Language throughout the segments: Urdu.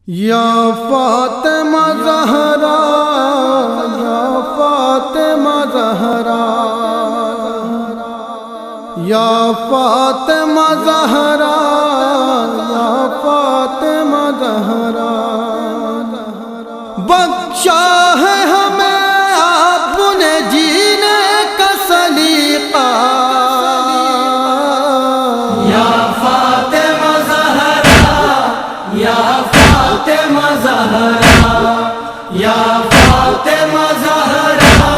یا فاطمہ زہرا یا فاطمہ زہرا یا فاطمہ زہرا یا فاطمہ زہرا بخشا ہے ہمیں آپ نے جینے کا سلیقہ یا فاطمہ زہرا یا فاطمہ زہرا یا فاطمہ زہرا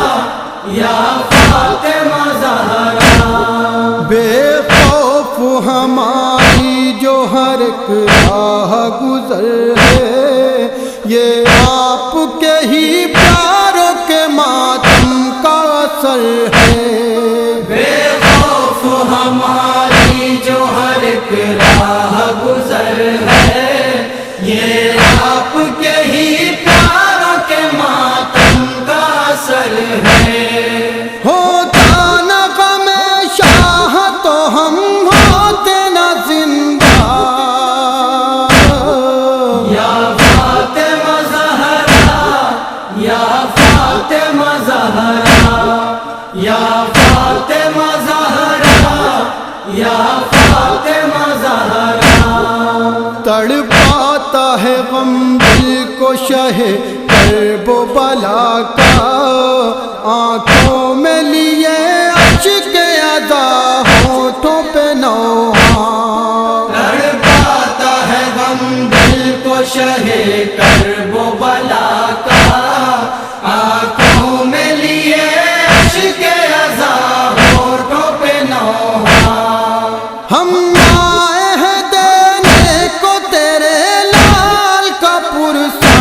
یا فاطمہ زہرا بے خوف ہماری جو ہر ایک راہ گزر ہے، یہ آپ کے ہی پیاروں کے ماتم کا اثر ہے۔ بے خوف ہماری جو ہر ایک راہ گزر ہے، یہ آپ کے ہی پیاروں کے ماتم کا اثر ہے۔ ہوتا نہ غم شاہ تو ہم ہوتے نہ زندہ، یا فاطمہ زہرا یا فاطمہ زہرا یا فاطمہ زہرا یا فاطمہ زہرا تڑپاتا ہے غم دل کو شہ کرب و بلا کا، آنکھوں میں لیے اشک ادا ہونٹوں پہ نوحہ، تڑپاتا ہے غم دل کو شہ کرب و بلا کا، آنکھوں میں لیے اشک ازا ہونٹوں پہ نوحہ۔ ہم آئے ہیں دینے کو تیرے لال کا پرسا،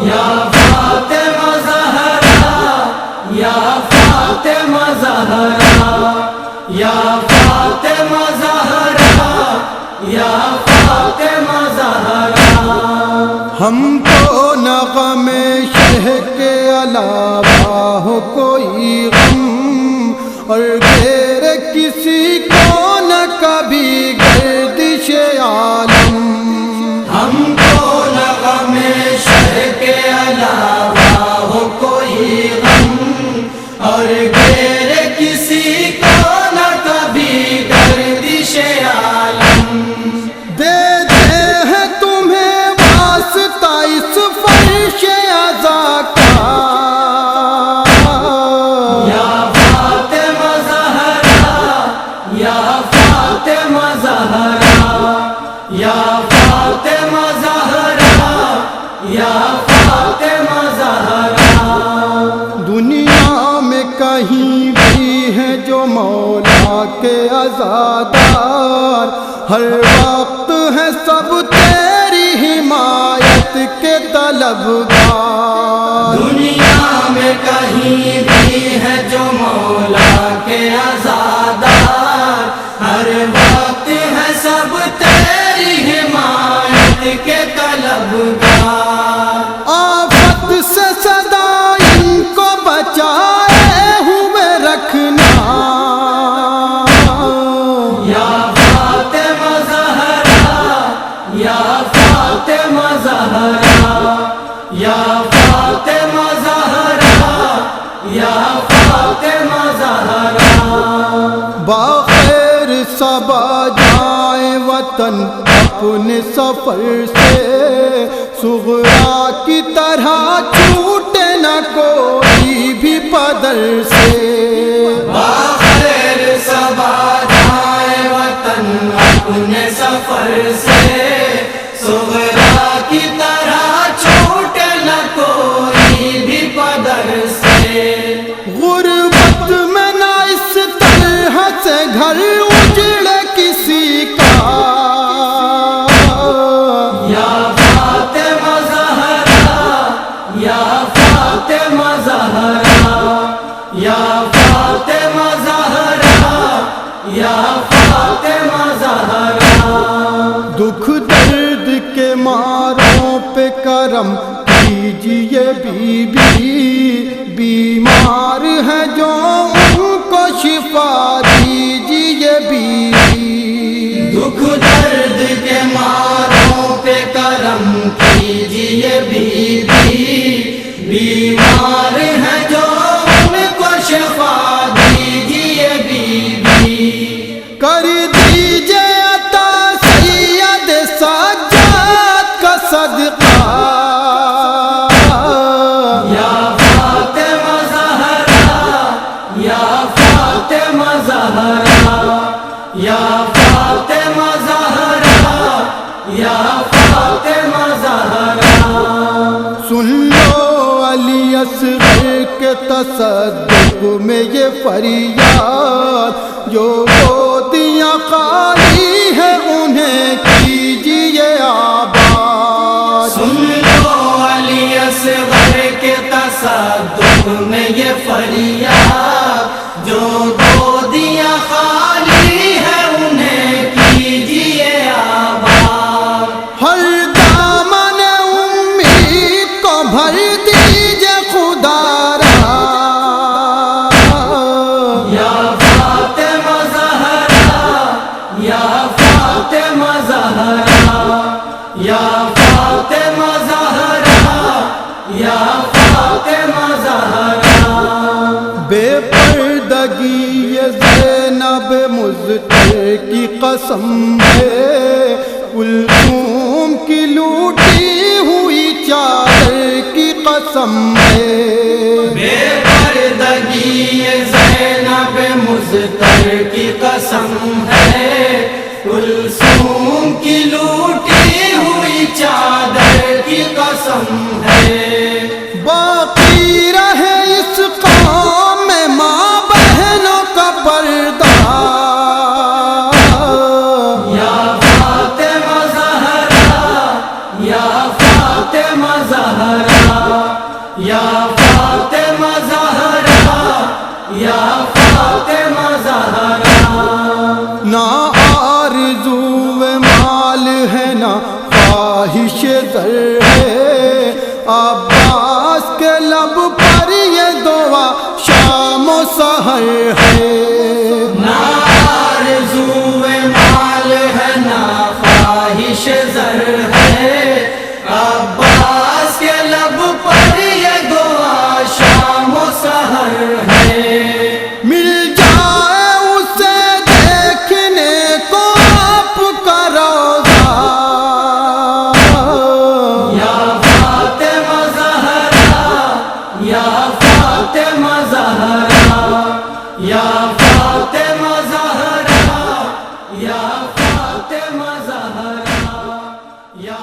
یا فاطمہ زہرا یا فاطمہ زہرا یا فاطمہ زہرا یا فاطمہ زہرا ہم کو نہ غم شہ کے علاوہ ہو کوئی غم، اور غیر کسی کو نہ کبھی گردش عالم۔ ہم کو نہ غم شہ کے علاوہ ہو کوئی غم، اور غیر کسی کو نہ کبھی گردش عالم۔ دیتے ہیں تمہیں واسطہ اس فرش عزا کا، یا فاطمہ زہرا یا فاطمہ زہرا یا فاطمہ زہرا یا فاطمہ زہرا دنیا میں کہیں بھی ہے جو مولا کے عزادار، ہر وقت ہے سب تیری حمایت کے طلبگار۔ دنیا میں کہیں بھی ہے جو مولا کے عزادار، ہر وقت ہے سب تیری حمایت کے طلبگار۔ آفت سے سدا ان کو بچائے ہوئے رکھنا، یا فاطمہ زہرا یا فاطمہ زہرا یا فاطمہ زہرا یا فاطمہ زہرا باخیر صبا جائیں وطن اپنے سفر سے، صغرا کی طرح چھوٹے نہ کوئی بھی پدر سے۔ باخیر صبا جائے وطن اپنے سفر سے، صغرا کی طرح چھوٹے نہ کوئی بھی پدر سے۔ غربت میں نہ اس طرح سے گھر اجڑے کسی کا، یا فاطمہ زہرا یا فاطمہ زہرا یا فاطمہ زہرا یا فاطمہ زہرا دکھ درد کے ماروں پہ کرم کیجئے بی بی، بیمار ہے جو ان کو شفا دیجئے بی بی۔ دکھ درد کے مار بیمار ہیں جو ان کو شفا دیجئے بی بی، کر دیجئے عطا سید سجاد کا صدقہ، یا فاطمہ زہرا، یا فاطمہ زہرا، یا فاطمہ زہرا، یا فاطمہ زہرا۔ سن لو علی اصغر کے تصدق میں یہ فریاد، جو گودیاں خالی ہے انہیں کیجیے آباد۔ سن لو علی اصغر کے تصدق میں یہ فریاد، جو گودیاں خالی ہے انہیں کیجیے آباد۔ ہر دامن امید کو بھر دیجیے خدا را، یا فاطمہ زہرا، یا فاطمہ زہرا، یا فاطمہ زہرا، یا فاطمہ زہرا۔ بے پردگی یہ زینب مضطر کی قسم ہے، کلثوم کی لوٹی ہوئی چادر کی قسم ہے۔ بے پردگی یہ زینب مضطر کی قسم ہے، کلثوم کی لوٹی ہوئی چادر کی قسم ہے۔ باقی رہے اس قوم میں ماں بہنوں کا پردہ، یا فاطمہ زہرا، یا فاطمہ زہرا، یا فاطمہ زہرا، یا فاطمہ زہرا۔ نہ آرزو مال ہے نہ خواہش زر ہے، عباس کے لب پر یہ دعا شام و سحر ہے۔ نہ آرزو مال ہے نہ خواہش زر ہے، عباس کے لب پر یہ دعا شام و سحر ہے۔ مل جائے اسے دیکھنے کو آپ کا روضہ، یا فاطمہ زہرا، یا فاطمہ زہرا، یا فاطمہ زہرا، یا فاطمہ زہرا، یا